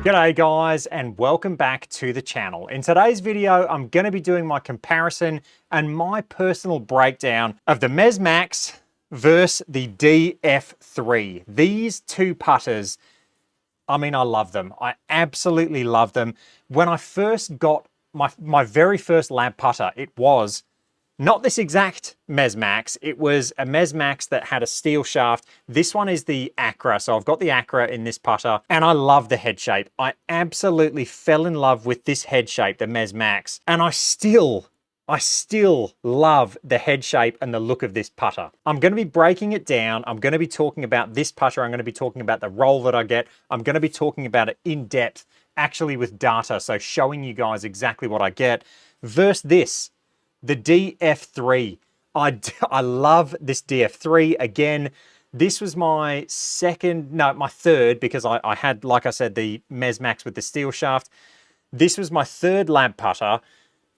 G'day guys, and welcome back to the channel. In today's video, I'm going to be doing my comparison and my personal breakdown of the Mezz Max versus the DF3. These two putters, I mean, I love them. I absolutely love them. When I first got my very first L.A.B putter, it was not this exact Mezz Max. It was a Mezz Max that had a steel shaft. This one is the Acra. So I've got the Acra in this putter and I love the head shape. I absolutely fell in love with this head shape, the Mezz Max. And I still love the head shape and the look of this putter. I'm going to be breaking it down. I'm going to be talking about this putter. I'm going to be talking about the roll that I get. I'm going to be talking about it in depth, actually with data. So showing you guys exactly what I get versus this. The DF3. I love this DF3. Again, this was my third, because I had, like I said, the Mezz Max with the steel shaft. This was my third L.A.B putter.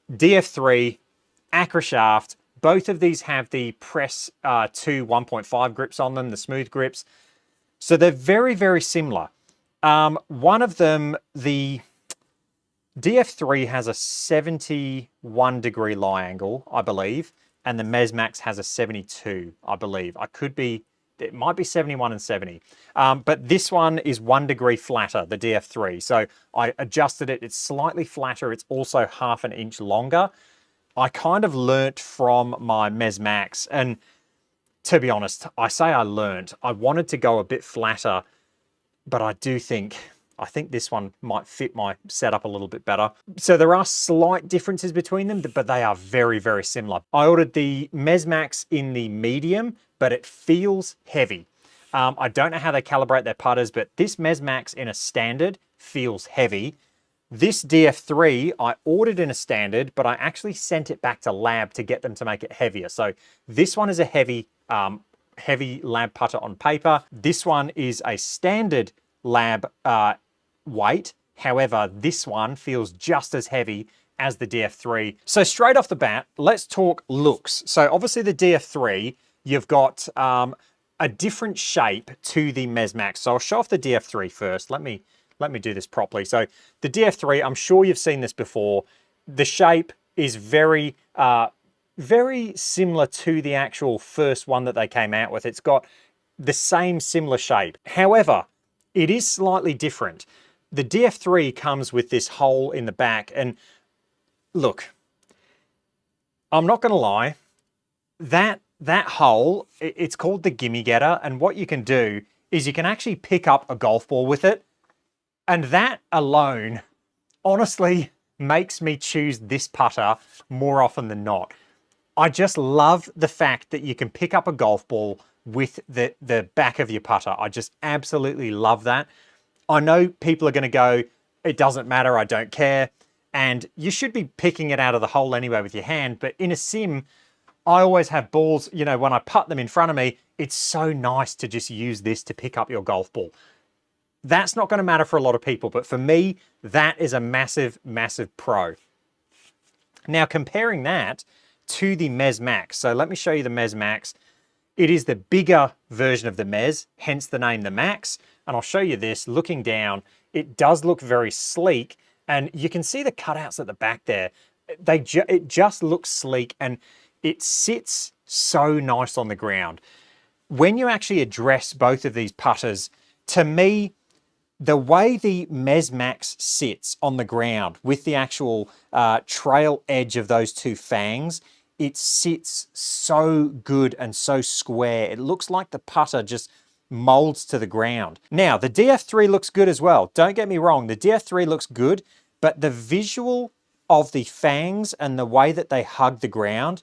DF3, Acra shaft. Both of these have the Press 2 1.5 grips on them, the smooth grips. So they're very, very similar. One of them, the DF3 has a 71 degree lie angle, I believe, and the Mezz Max has a 72, I believe. It might be 71 and 70. But this one is 1 degree flatter, the DF3. So I adjusted it. It's slightly flatter. It's also half an inch longer. I kind of learnt from my Mezz Max. And to be honest, I say I learnt. I wanted to go a bit flatter, but I think this one might fit my setup a little bit better. So there are slight differences between them, but they are very, very similar. I ordered the Mezz Max in the medium, but it feels heavy. I don't know how they calibrate their putters, but this Mezz Max in a standard feels heavy. This DF3, I ordered in a standard, but I actually sent it back to L.A.B to get them to make it heavier. So this one is a heavy L.A.B putter on paper. This one is a standard L.A.B weight. However, this one feels just as heavy as the DF3. So straight off the bat, let's talk looks. So obviously the DF3, you've got a different shape to the Mezz Max. So I'll show off the DF3 first. Let me do this properly. So the DF3, I'm sure you've seen this before. The shape is very similar to the actual first one that they came out with. It's got the same similar shape. However, it is slightly different. The DF3 comes with this hole in the back, and look, I'm not going to lie, that hole, it's called the Gimme Getter, and what you can do is you can actually pick up a golf ball with it, and that alone honestly makes me choose this putter more often than not. I just love the fact that you can pick up a golf ball with the back of your putter. I just absolutely love that. I know people are going to go, it doesn't matter, I don't care. And you should be picking it out of the hole anyway with your hand. But in a sim, I always have balls, you know, when I putt them in front of me, it's so nice to just use this to pick up your golf ball. That's not going to matter for a lot of people, but for me, that is a massive, massive pro. Now, comparing that to the Mezz Max. So let me show you the Mezz Max. It is the bigger version of the Mezz, hence the name the Max. And I'll show you this, looking down, it does look very sleek. And you can see the cutouts at the back there. It just looks sleek and it sits so nice on the ground. When you actually address both of these putters, to me, the way the Mezz Max sits on the ground with the actual trail edge of those two fangs, it sits so good and so square. It looks like the putter just molds to the ground. Now, the DF3 looks good as well. Don't get me wrong, the DF3 looks good, but the visual of the fangs and the way that they hug the ground,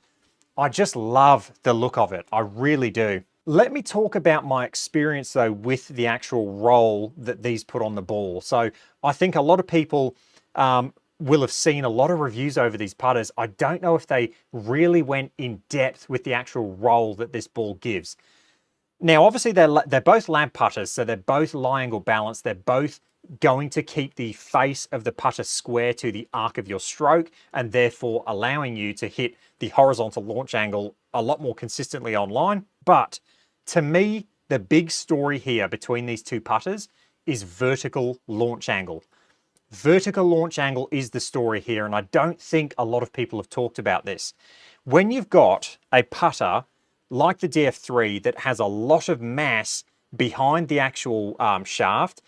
I just love the look of it. I really do. Let me talk about my experience though with the actual roll that these put on the ball. So I think a lot of people will have seen a lot of reviews over these putters. I don't know if they really went in depth with the actual roll that this ball gives. Now, obviously, they're both L.A.B putters, so they're both lie angle balanced. They're both going to keep the face of the putter square to the arc of your stroke, and therefore allowing you to hit the horizontal launch angle a lot more consistently on line. But to me, the big story here between these two putters is vertical launch angle. Vertical launch angle is the story here, and I don't think a lot of people have talked about this. When you've got a putter like the DF3 that has a lot of mass behind the actual shaft,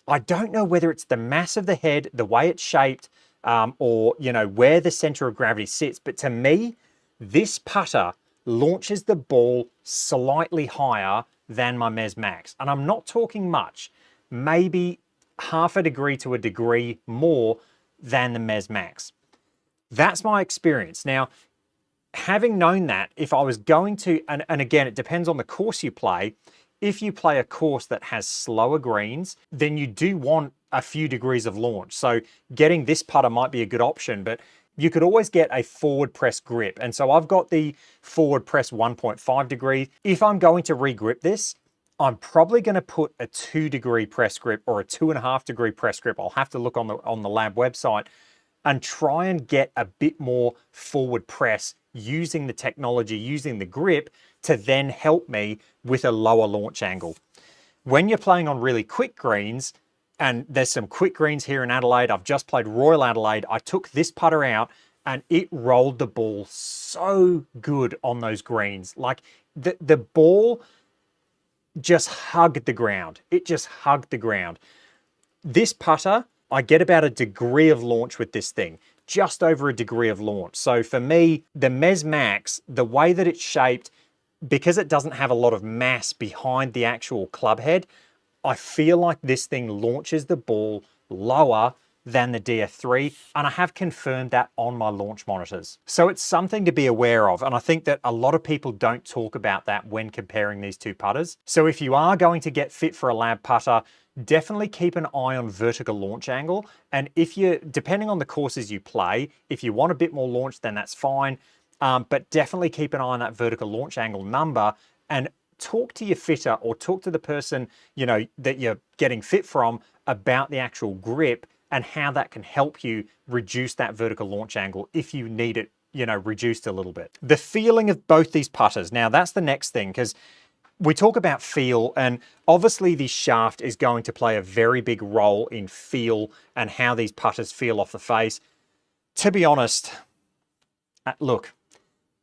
I don't know whether it's the mass of the head, the way it's shaped, or where the center of gravity sits, but to me, this putter launches the ball slightly higher than my Mezz Max. And I'm not talking much, maybe half a degree to a degree more than the Mezz Max. That's my experience. Now, having known that, if I was going to, and again, it depends on the course you play. If you play a course that has slower greens, then you do want a few degrees of launch. So getting this putter might be a good option, but you could always get a forward press grip. And so I've got the forward press 1.5 degree. If I'm going to re-grip this, I'm probably going to put a 2-degree press grip or a 2.5-degree press grip. I'll have to look on the L.A.B website and try and get a bit more forward press using the technology, using the grip to then help me with a lower launch angle. When you're playing on really quick greens, and there's some quick greens here in Adelaide, I've just played Royal Adelaide, I took this putter out and it rolled the ball so good on those greens. Like the ball just hugged the ground. It just hugged the ground. This putter, I get about a degree of launch with this thing, just over a degree of launch. So for me, the Mezz Max, the way that it's shaped, because it doesn't have a lot of mass behind the actual club head, I feel like this thing launches the ball lower than the DF3, and I have confirmed that on my launch monitors. So it's something to be aware of, and I think that a lot of people don't talk about that when comparing these two putters. So if you are going to get fit for a L.A.B putter, definitely keep an eye on vertical launch angle, and if you, depending on the courses you play, if you want a bit more launch, then that's fine, but definitely keep an eye on that vertical launch angle number, and talk to your fitter or talk to the person that you're getting fit from about the actual grip and how that can help you reduce that vertical launch angle if you need it reduced a little bit. The feeling of both these putters, now that's the next thing, because we talk about feel, and obviously this shaft is going to play a very big role in feel and how these putters feel off the face. To be honest, look,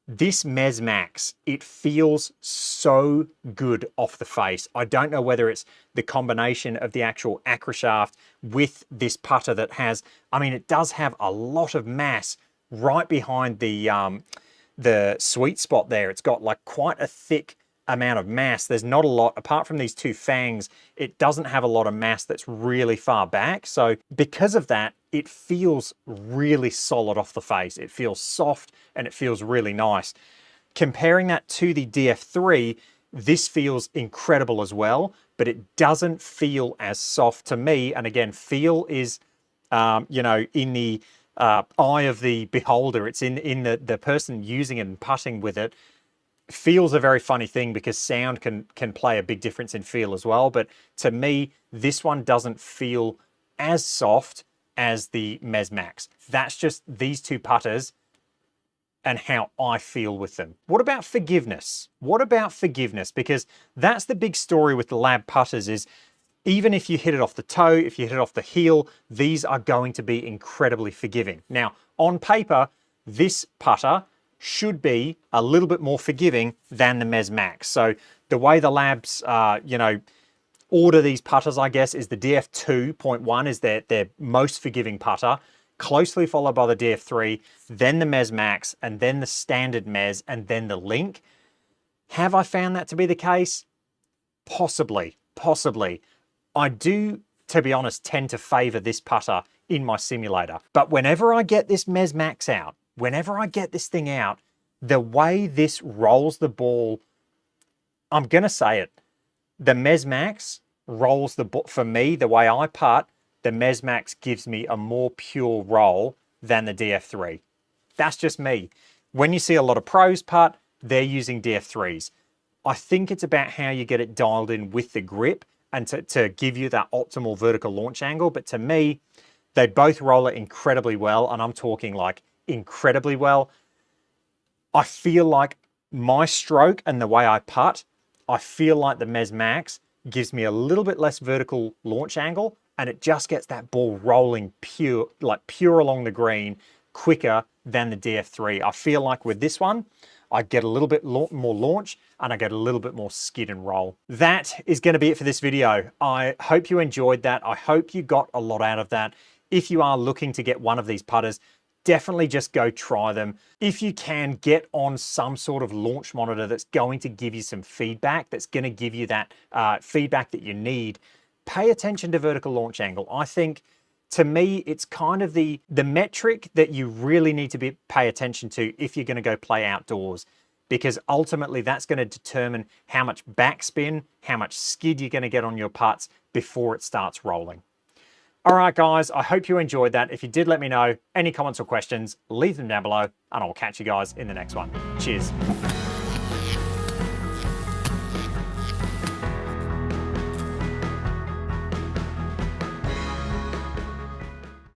this Mezz Max, it feels so good off the face. I don't know whether it's the combination of the actual Acra shaft with this putter that has, I mean, it does have a lot of mass right behind the sweet spot there. It's got like quite a thick amount of mass. There's not a lot, apart from these two fangs, it doesn't have a lot of mass that's really far back. So because of that, it feels really solid off the face. It feels soft and it feels really nice. Comparing that to the DF3, this feels incredible as well, but it doesn't feel as soft to me. And again, feel is, in the eye of the beholder. It's in the person using it and putting with it. Feel's a very funny thing because sound can play a big difference in feel as well. But to me, this one doesn't feel as soft as the Mezz Max. That's just these two putters and how I feel with them. What about forgiveness? What about forgiveness? Because that's the big story with the L.A.B putters is even if you hit it off the toe, if you hit it off the heel, these are going to be incredibly forgiving. Now, on paper, this putter should be a little bit more forgiving than the Mezz Max. So the way the L.A.Bs, order these putters, I guess, is the DF2.1 is their most forgiving putter, closely followed by the DF3, then the Mezz Max, and then the standard Mezz, and then the Link. Have I found that to be the case? Possibly, possibly. I do, to be honest, tend to favor this putter in my simulator. But whenever I get this Mezz Max out, whenever I get this thing out, the way this rolls the ball, I'm going to say it, the Mezz Max rolls the ball, for me, the way I putt, the Mezz Max gives me a more pure roll than the DF3. That's just me. When you see a lot of pros putt, they're using DF3s. I think it's about how you get it dialed in with the grip and to give you that optimal vertical launch angle. But to me, they both roll it incredibly well, and I'm talking like incredibly well. I feel like my stroke and the way I putt, I feel like the Mezz Max gives me a little bit less vertical launch angle, and it just gets that ball rolling pure along the green quicker than the DF3. I feel like with this one, I get a little bit more launch and I get a little bit more skid and roll. That is going to be it for this video. I hope you enjoyed that. I hope you got a lot out of that. If you are looking to get one of these putters, definitely just go try them. If you can, get on some sort of launch monitor that's going to give you some feedback, that's going to give you that feedback that you need. Pay attention to vertical launch angle. I think, to me, it's kind of the metric that you really need to pay attention to if you're going to go play outdoors, because ultimately that's going to determine how much backspin, how much skid you're going to get on your putts before it starts rolling. All right, guys, I hope you enjoyed that. If you did, let me know. Any comments or questions, leave them down below, and I'll catch you guys in the next one. Cheers.